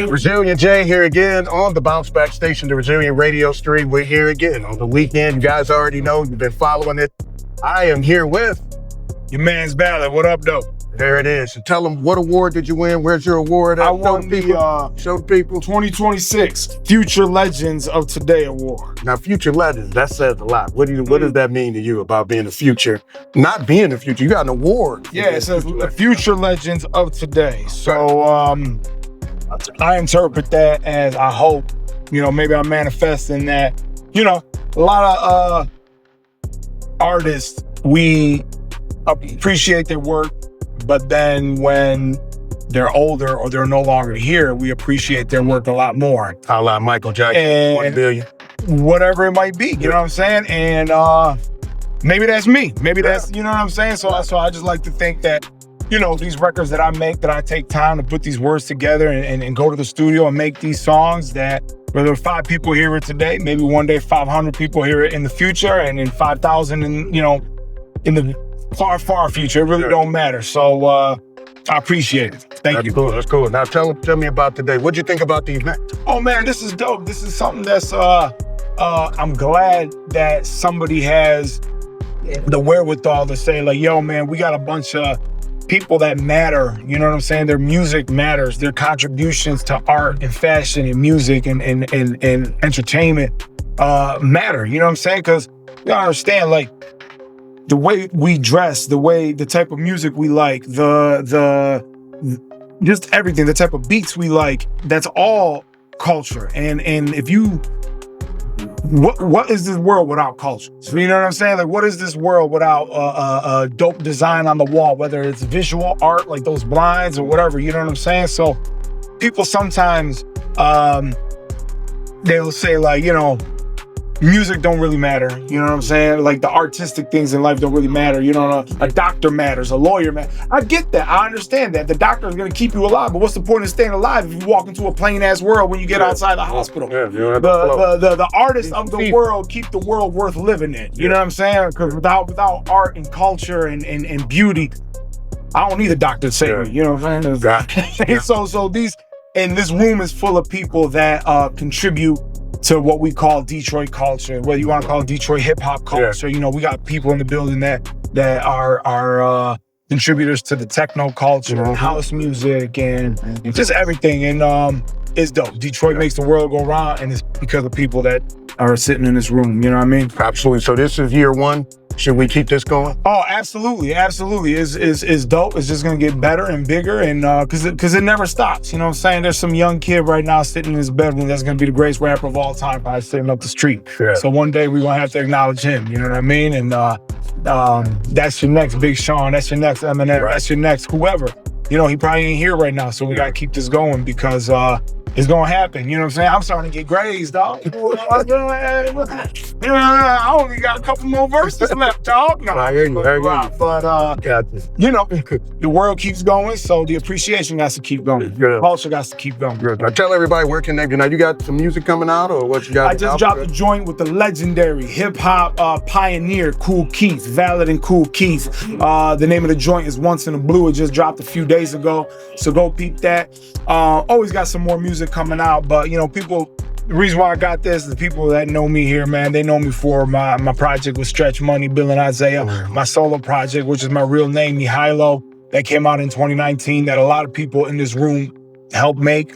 Resilient Jay here again on the Bounce Back Station, the Resilient Radio Stream. We're here again on the weekend. You guys already know, you've been following it. I am here with your man's Ballard. What up, though? There it is. So tell them, what award did you win? Where's your award at? I won the show the people 2026 Future Legends of Today Award. Now, Future Legends, that says a lot. What does that mean to you about being the future? Not being the future, you got an award. Yeah, it says Future Legends of Today. So I interpret that as, I hope, maybe I'm manifesting that, a lot of artists, we appreciate their work, but then when they're older or they're no longer here, we appreciate their work a lot more. A la Michael Jackson, 1 billion. Whatever it might be, you know what I'm saying? And maybe that's me. Maybe that's, you know what I'm saying? So I just like to think that, these records that I make, that I take time to put these words together and go to the studio and make these songs, that whether 5 people hear it today, maybe one day 500 people hear it in the future, and then 5,000 in the far, far future. It really don't matter. So I appreciate it. Thank you. Cool. That's cool. Now tell me about today. What'd you think about the event? Oh man, this is dope. This is something that's I'm glad that somebody has the wherewithal to say, like, yo man, we got a bunch of people that matter, you know what I'm saying? Their music matters, their contributions to art and fashion and music and entertainment matter, you know what I'm saying? Because you gotta understand, like, the way we dress, the type of music we like, the just everything, the type of beats we like, that's all culture. And if you, what is this world without culture? So, you know what I'm saying? Like, what is this world without a dope design on the wall, whether it's visual art, like those blinds or whatever, you know what I'm saying? So people sometimes, they'll say, like, music don't really matter, you know what I'm saying? Like, the artistic things in life don't really matter. A doctor matters, a lawyer matters. I get that, I understand that. The doctor is gonna keep you alive, but what's the point of staying alive if you walk into a plain ass world when you get outside the hospital? Yeah, the artists of the world keep the world worth living in. You know what I'm saying? Because without art and culture and beauty, I don't need a doctor to save me. You know what I'm saying? So these, and this room is full of people that contribute to what we call Detroit culture, whether you want to call it Detroit hip hop culture. We got people in the building that are contributors to the techno culture and house music and just everything. And it's dope. Detroit makes the world go round, and it's because of people that are sitting in this room. You know what I mean? Absolutely. So this is year 1. Should we keep this going? Oh, absolutely, absolutely. It's dope. It's just gonna get better and bigger, and cause it never stops. You know what I'm saying? There's some young kid right now sitting in his bedroom that's gonna be the greatest rapper of all time, probably sitting up the street. Yeah. So one day we're gonna have to acknowledge him. You know what I mean? And that's your next Big Sean. That's your next Eminem. Right. That's your next whoever. He probably ain't here right now, so we gotta keep this going because it's gonna happen. You know what I'm saying? I'm starting to get grades, dog. I only got a couple more verses left, dog. No, I hear you. But the world keeps going, so the appreciation got to keep going. Good. Culture got to keep going. Good. Now tell everybody where can they get. Now you got some music coming out, or what you got? I just dropped a joint with the legendary hip hop pioneer Kool Keith, Valid and Kool Keith. The name of the joint is Once in a Blue. It just dropped a few days ago, so go peep that. Always got some more music coming out, but people, the reason why I got this, the people that know me here, man, they know me for my project with Stretch Money, Bill and Isaiah, my solo project, which is my real name, Mihailo, that came out in 2019, that a lot of people in this room helped make,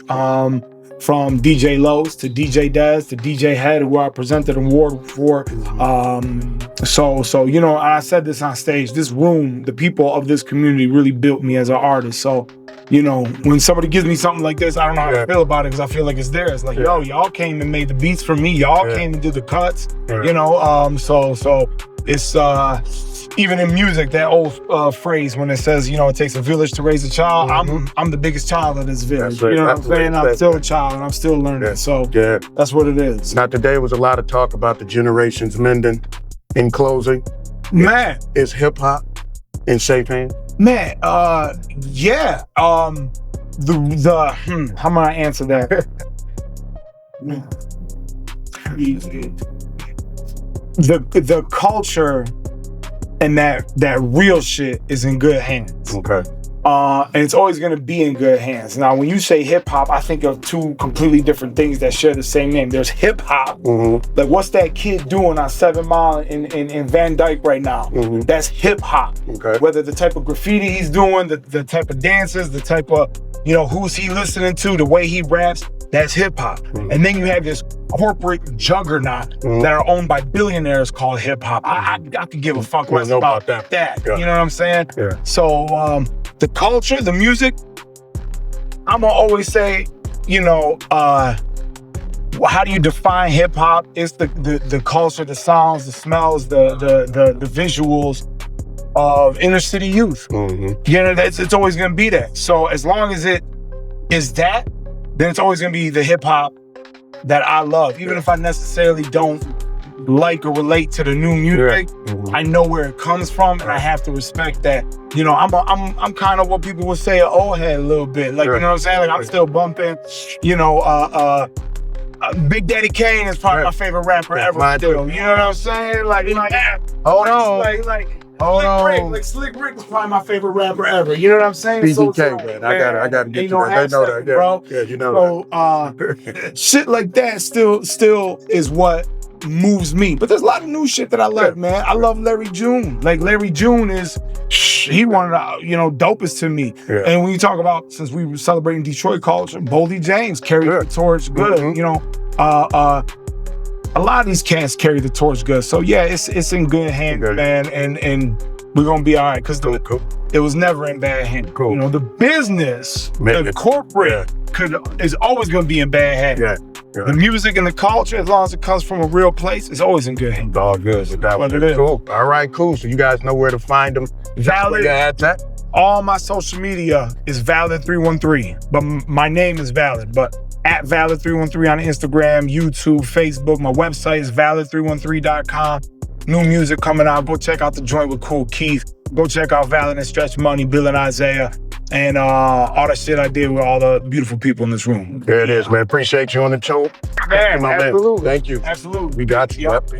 from DJ Lowe's to DJ Dez to DJ Head, who I presented an award for. So I said this on stage, this room, the people of this community really built me as an artist. So when somebody gives me something like this, I don't know how to feel about it, because I feel like it's theirs. Like, yo, y'all came and made the beats for me. Y'all came and did the cuts. So it's even in music, that old phrase when it says, it takes a village to raise a child. I'm the biggest child of this village. Right. You know what I'm saying? I'm still a child and I'm still learning. So that's what it is. Now today was a lot of talk about the generations mending. In closing, man, is hip hop in safe hands? Man, yeah. How am I gonna answer that? The culture and that real shit is in good hands. Okay. And it's always going to be in good hands. Now, when you say hip hop, I think of two completely different things that share the same name. There's hip hop. Like, what's that kid doing on 7 Mile in Van Dyke right now? That's hip hop. Okay. Whether the type of graffiti he's doing, the type of dances, the type of, who's he listening to, the way he raps, that's hip hop. And then you have this corporate juggernaut that are owned by billionaires called hip hop. I could give a fuck less about that. Yeah. You know what I'm saying? Yeah. So the culture, the music, I'm gonna always say, how do you define hip hop? It's the culture, the sounds, the smells, the visuals of inner city youth. It's always gonna be that. So as long as it is that, then it's always gonna be the hip hop that I love. Even if I necessarily don't like or relate to the new music, I know where it comes from, and I have to respect that. I'm kind of what people would say an old head a little bit. Like, you know what I'm saying? Like, I'm still bumping, Big Daddy Kane is probably my favorite rapper ever still. You know what I'm saying? Hold on. Slick Rick was probably my favorite rapper ever. You know what I'm saying? BGK, man. I gotta get you that. They know that, bro. Yeah, you know that. Shit like that still is what moves me. But there's a lot of new shit that I love, man. I love Larry June. Like, Larry June is, he one of the, dopest to me. And when you talk about, since we were celebrating Detroit culture, Boldy James carried the torch good. A lot of these cats carry the torch good. So yeah, it's in good hands, man, and we're gonna be all right, because it was never in bad hands. The business, the corporate is always gonna be in bad hands. The music and the culture, as long as it comes from a real place, it's always in good hands. All good. So that was cool. All right, cool. So you guys know where to find them. Valid. All my social media is Valid313, but my name is Valid. But at Valid313 on Instagram, YouTube, Facebook. My website is valid313.com. New music coming out. Go check out The Joint with Cool Keith. Go check out Valid and Stretch Money, Bill and Isaiah, and all the shit I did with all the beautiful people in this room. There it is, man. Appreciate you on the show. Man, absolutely. Thank you. Absolutely. We got you. Yep.